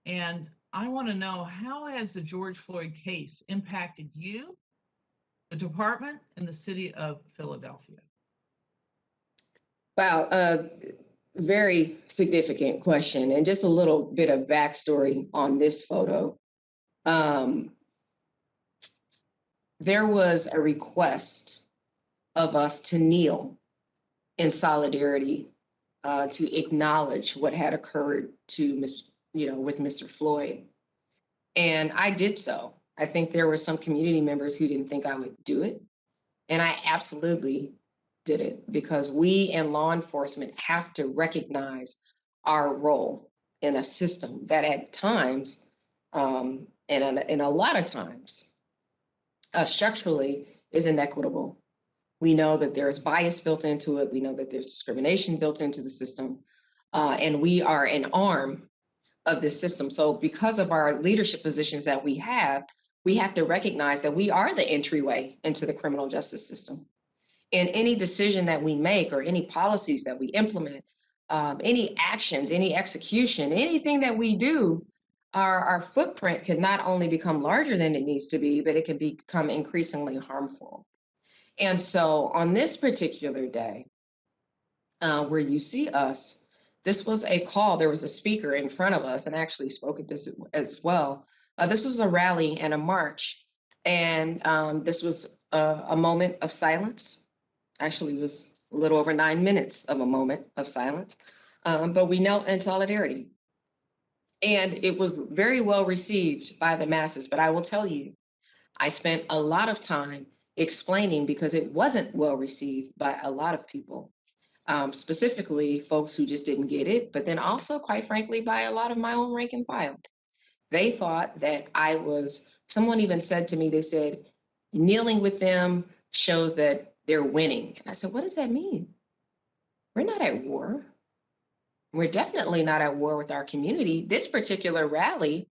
And I want to know, how has the George Floyd case impacted you, the department, and the city of Philadelphia? Wow, very significant question. And just a little bit of backstory on this photo. There was a request of us to kneel in solidarity to acknowledge what had occurred with Mr. Floyd. And I did so. I think there were some community members who didn't think I would do it. And I absolutely did it, because we in law enforcement have to recognize our role in a system that at times, and a lot of times, structurally is inequitable. We know that there's bias built into it. We know that there's discrimination built into the system. And we are an arm of this system. So because of our leadership positions that we have to recognize that we are the entryway into the criminal justice system. And any decision that we make, or any policies that we implement, any actions, any execution, anything that we do, our footprint could not only become larger than it needs to be, but it can become increasingly harmful. And so on this particular day, where you see us, this was a call. There was a speaker in front of us and actually spoke at this as well. This was a rally and a march. And this was a moment of silence. Actually, it was a little over 9 minutes of a moment of silence. But we knelt in solidarity. And it was very well received by the masses. But I will tell you, I spent a lot of time explaining, because it wasn't well received by a lot of people, specifically folks who just didn't get it, but then also, quite frankly, by a lot of my own rank and file. They thought that someone even said to me, they said, kneeling with them shows that they're winning. And I said, what does that mean? We're not at war. We're definitely not at war with our community. This particular rally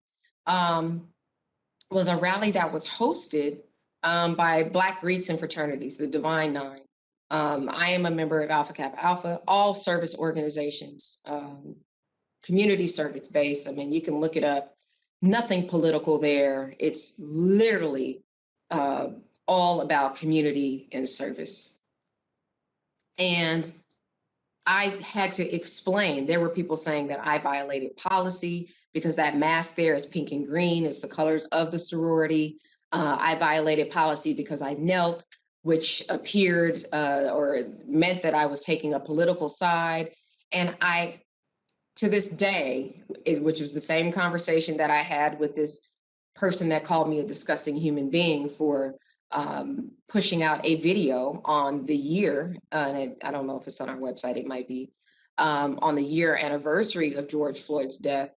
was a rally that was hosted by Black Greeks and fraternities, the Divine Nine. I am a member of Alpha Kappa Alpha, all service organizations, community service based. I mean, you can look it up, nothing political there. It's literally all about community and service. And I had to explain, there were people saying that I violated policy because that mask there is pink and green, it's the colors of the sorority. I violated policy because I knelt, which appeared or meant that I was taking a political side. And to this day, which was the same conversation that I had with this person that called me a disgusting human being for pushing out a video on the year, and I don't know if it's on our website, it might be, on the year anniversary of George Floyd's death,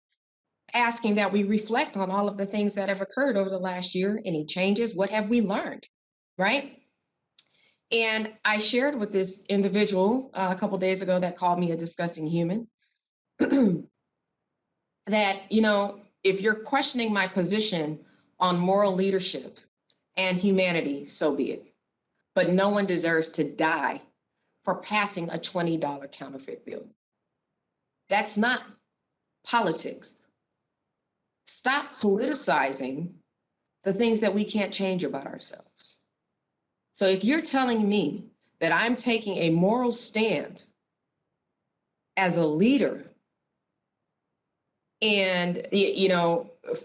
asking that we reflect on all of the things that have occurred over the last year, any changes, what have we learned, right? And I shared with this individual a couple days ago that called me a disgusting human, that, if you're questioning my position on moral leadership and humanity, so be it. But no one deserves to die for passing a $20 counterfeit bill. That's not politics. Stop politicizing the things that we can't change about ourselves. So if you're telling me that I'm taking a moral stand as a leader and,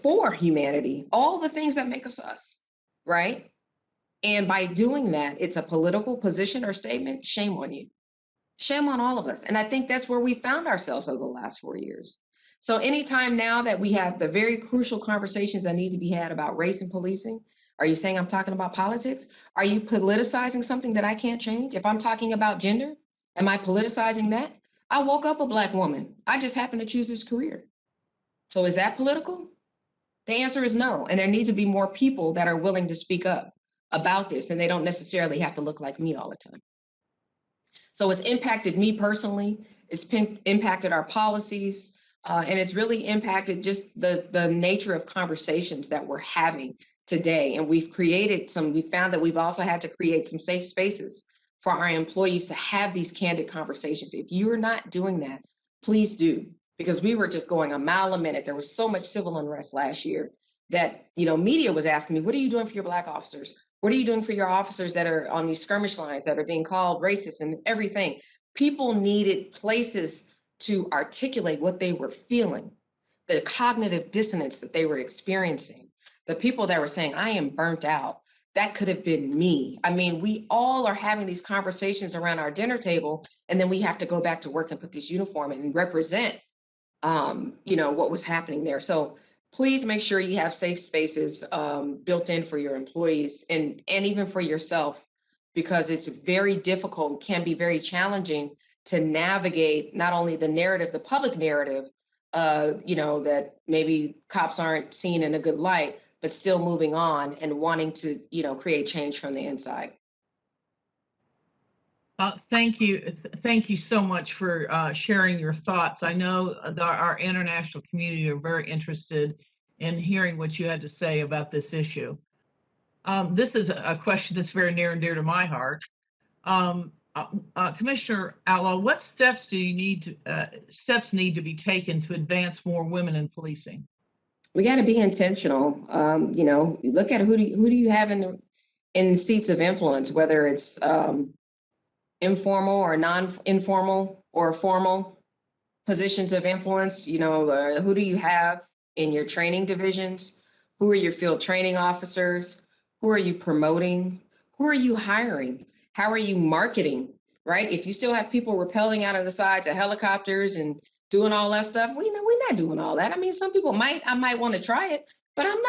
for humanity, all the things that make us us, right? And by doing that, it's a political position or statement, shame on you. Shame on all of us. And I think that's where we found ourselves over the last 4 years. So anytime now that we have the very crucial conversations that need to be had about race and policing, are you saying I'm talking about politics? Are you politicizing something that I can't change? If I'm talking about gender, am I politicizing that? I woke up a Black woman. I just happened to choose this career. So is that political? The answer is no. And there need to be more people that are willing to speak up about this, and they don't necessarily have to look like me all the time. So it's impacted me personally, it's impacted our policies, and it's really impacted just the nature of conversations that we're having today. And we found that we've also had to create some safe spaces for our employees to have these candid conversations. If you're not doing that, please do, because we were just going a mile a minute. There was so much civil unrest last year that, media was asking me, what are you doing for your Black officers? What are you doing for your officers that are on these skirmish lines that are being called racist and everything? People needed places to articulate what they were feeling, the cognitive dissonance that they were experiencing, the people that were saying, I am burnt out. That could have been me. I mean, we all are having these conversations around our dinner table, and then we have to go back to work and put this uniform and represent, what was happening there. So please make sure you have safe spaces built in for your employees and even for yourself, because it's very difficult, can be very challenging to navigate not only the narrative, the public narrative, that maybe cops aren't seen in a good light, but still moving on and wanting to, create change from the inside. Thank you. Thank you so much for sharing your thoughts. I know our international community are very interested in hearing what you had to say about this issue. This is a question that's very near and dear to my heart. Commissioner Outlaw, what steps need to be taken to advance more women in policing? We got to be intentional. You look at who do you have in seats of influence, whether it's informal or non-informal or formal positions of influence. Who do you have in your training divisions? Who are your field training officers? Who are you promoting? Who are you hiring? How are you marketing, right? If you still have people rappelling out of the sides of helicopters and doing all that stuff, we're not doing all that. I mean, some people I might want to try it, but I'm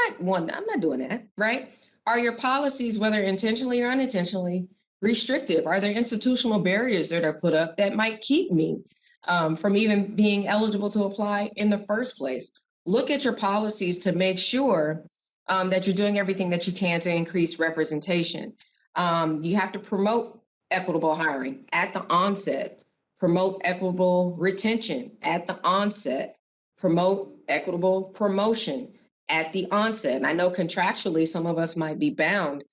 not doing that, right? Are your policies, whether intentionally or unintentionally, restrictive? Are there institutional barriers that are put up that might keep me from even being eligible to apply in the first place? Look at your policies to make sure that you're doing everything that you can to increase representation. You have to promote equitable hiring at the onset, promote equitable retention at the onset, promote equitable promotion at the onset. And I know contractually some of us might be bound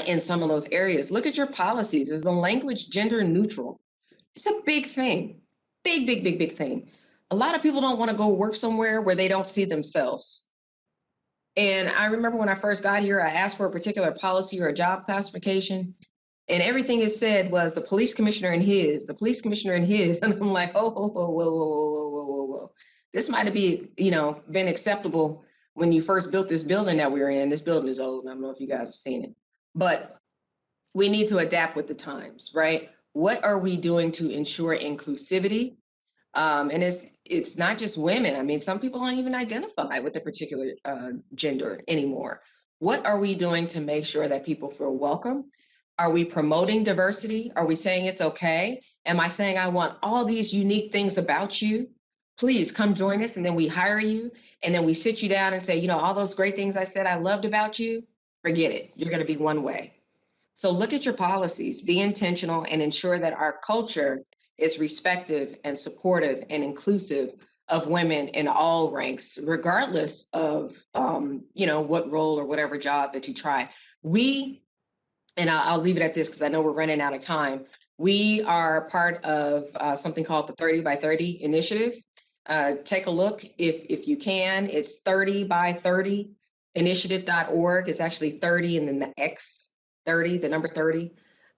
in some of those areas. Look at your policies. Is the language gender neutral? It's a big thing, big thing. A lot of people don't want to go work somewhere where they don't see themselves. And I remember when I first got here, I asked for a particular policy or a job classification, and everything it said was the police commissioner and his, the police commissioner and his. And I'm like, oh, whoa. This might have been acceptable when you first built this building that we're in. This building is old. I don't know if you guys have seen it, but we need to adapt with the times, right? What are we doing to ensure inclusivity? And it's not just women. I mean, some people don't even identify with a particular gender anymore. What are we doing to make sure that people feel welcome? Are we promoting diversity? Are we saying it's okay? Am I saying I want all these unique things about you? Please come join us. And then we hire you. And then we sit you down and say, all those great things I said I loved about you, forget it. You're going to be one way. So look at your policies, be intentional, and ensure that our culture is respectful and supportive and inclusive of women in all ranks, regardless of, what role or whatever job that you try. And I'll leave it at this because I know we're running out of time. We are part of something called the 30 by 30 initiative. Take a look if you can. It's 30 by 30 initiative.org. It's actually 30 and then the X 30, the number 30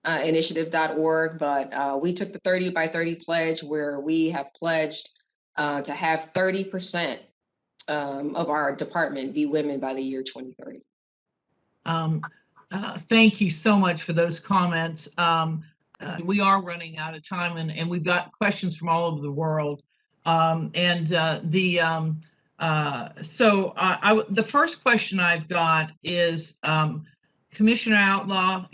initiative.org. But we took the 30 by 30 pledge where we have pledged to have 30% of our department be women by the year 2030. Thank you so much for those comments. We are running out of time, and we've got questions from all over the world. The first question I've got is, Commissioner Outlaw,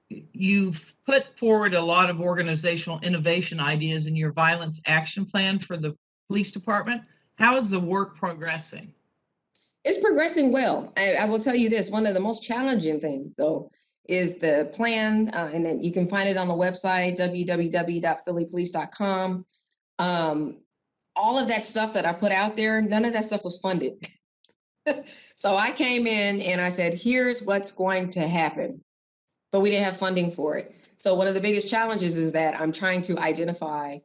you've put forward a lot of organizational innovation ideas in your violence action plan for the police department. How is the work progressing? It's progressing well. I will tell you this, one of the most challenging things, though, is the plan, and then you can find it on the website, www.phillypolice.com. All of that stuff that I put out there, none of that stuff was funded. So I came in and I said, here's what's going to happen, but we didn't have funding for it. So one of the biggest challenges is that I'm trying to identify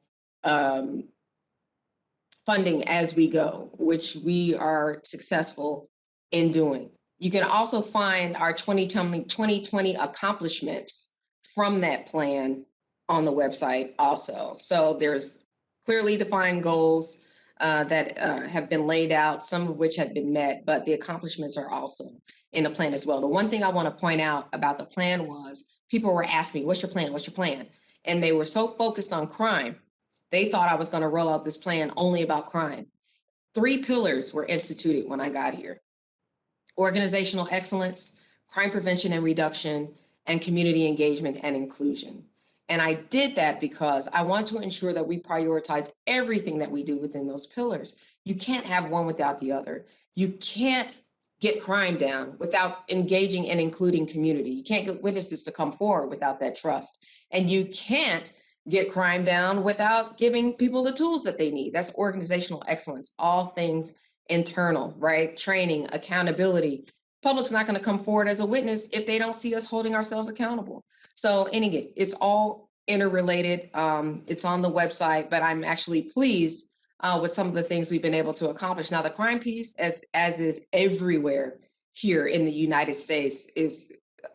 funding as we go, which we are successful in doing. You can also find our 2020 accomplishments from that plan on the website also. So there's clearly defined goals that have been laid out, some of which have been met, but the accomplishments are also in the plan as well. The one thing I want to point out about the plan was people were asking me, what's your plan? What's your plan? And they were so focused on crime, they thought I was going to roll out this plan only about crime. 3 pillars were instituted when I got here: organizational excellence, crime prevention and reduction, and community engagement and inclusion. And I did that because I want to ensure that we prioritize everything that we do within those pillars. You can't have one without the other. You can't get crime down without engaging and including community. You can't get witnesses to come forward without that trust. And you can't get crime down without giving people the tools that they need. That's organizational excellence, all things internal, right? Training, accountability. Public's not going to come forward as a witness if they don't see us holding ourselves accountable. So anyway, it's all interrelated. It's on the website, but I'm actually pleased with some of the things we've been able to accomplish. Now, the crime piece, as is everywhere here in the United States, is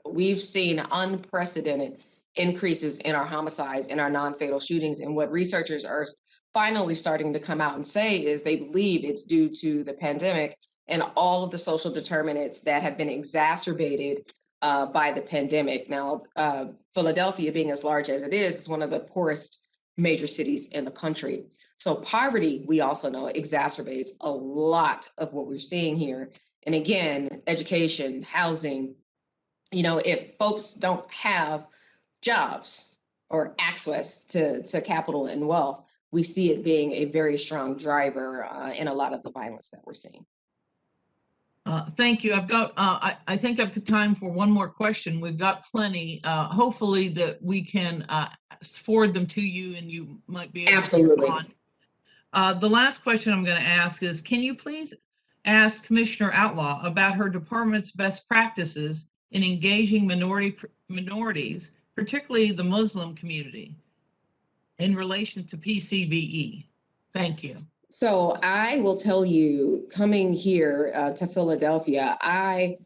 we've seen unprecedented increases in our homicides and our non-fatal shootings. And what researchers are finally starting to come out and say is they believe it's due to the pandemic and all of the social determinants that have been exacerbated by the pandemic. Now, Philadelphia, being as large as it is one of the poorest major cities in the country. So poverty, we also know, exacerbates a lot of what we're seeing here. And again, education, housing, if folks don't have jobs or access to capital and wealth, we see it being a very strong driver in a lot of the violence that we're seeing. Thank you. I've got, I think I've got time for one more question. We've got plenty. Hopefully that we can forward them to you and you might be able Absolutely. to respond. The last question I'm going to ask is, can you please ask Commissioner Outlaw about her department's best practices in engaging minorities, particularly the Muslim community, in relation to PCVE? Thank you. So I will tell you, coming here to Philadelphia, I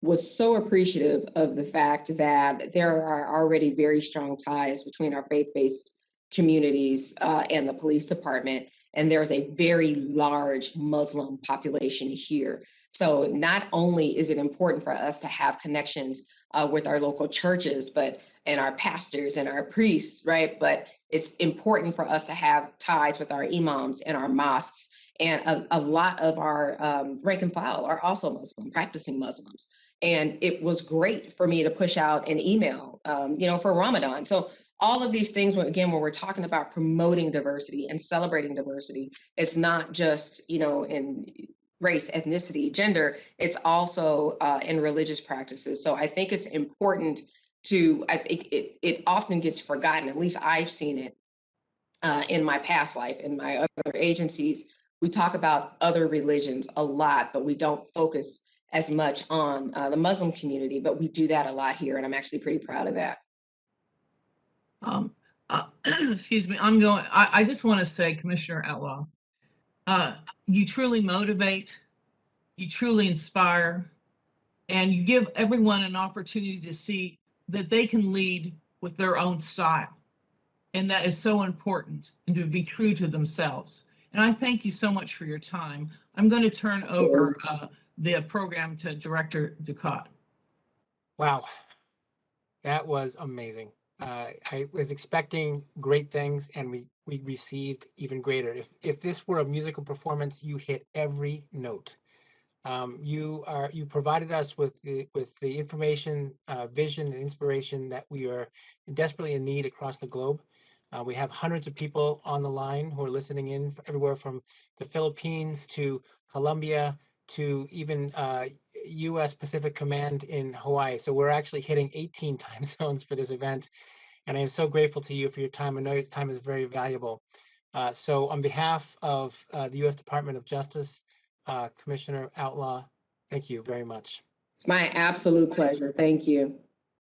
was so appreciative of the fact that there are already very strong ties between our faith-based communities and the police department. And there's a very large Muslim population here. So not only is it important for us to have connections with our local churches, and our pastors and our priests, right? But it's important for us to have ties with our imams and our mosques. And a lot of our rank and file are also Muslim, practicing Muslims. And it was great for me to push out an email, for Ramadan. So all of these things, when we're talking about promoting diversity and celebrating diversity, it's not just, in race, ethnicity, gender, it's also in religious practices. So I think it's important I think it often gets forgotten, at least I've seen it, in my past life, in my other agencies, we talk about other religions a lot, but we don't focus as much on the Muslim community, but we do that a lot here, and I'm actually pretty proud of that. Excuse me, I just want to say, Commissioner Outlaw, you truly motivate, you truly inspire, and you give everyone an opportunity to see that they can lead with their own style. And that is so important, and to be true to themselves. And I thank you so much for your time. I'm going to turn over the program to Director Ducat. Wow, that was amazing. I was expecting great things, and we received even greater. If this were a musical performance, you hit every note. You provided us with the information, vision, and inspiration that we are desperately in need across the globe. We have hundreds of people on the line who are listening in everywhere from the Philippines to Colombia to even U.S. Pacific Command in Hawaii. So we're actually hitting 18 time zones for this event. And I am so grateful to you for your time. I know your time is very valuable. So on behalf of the U.S. Department of Justice, Commissioner Outlaw, thank you very much. It's my absolute pleasure. Thank you.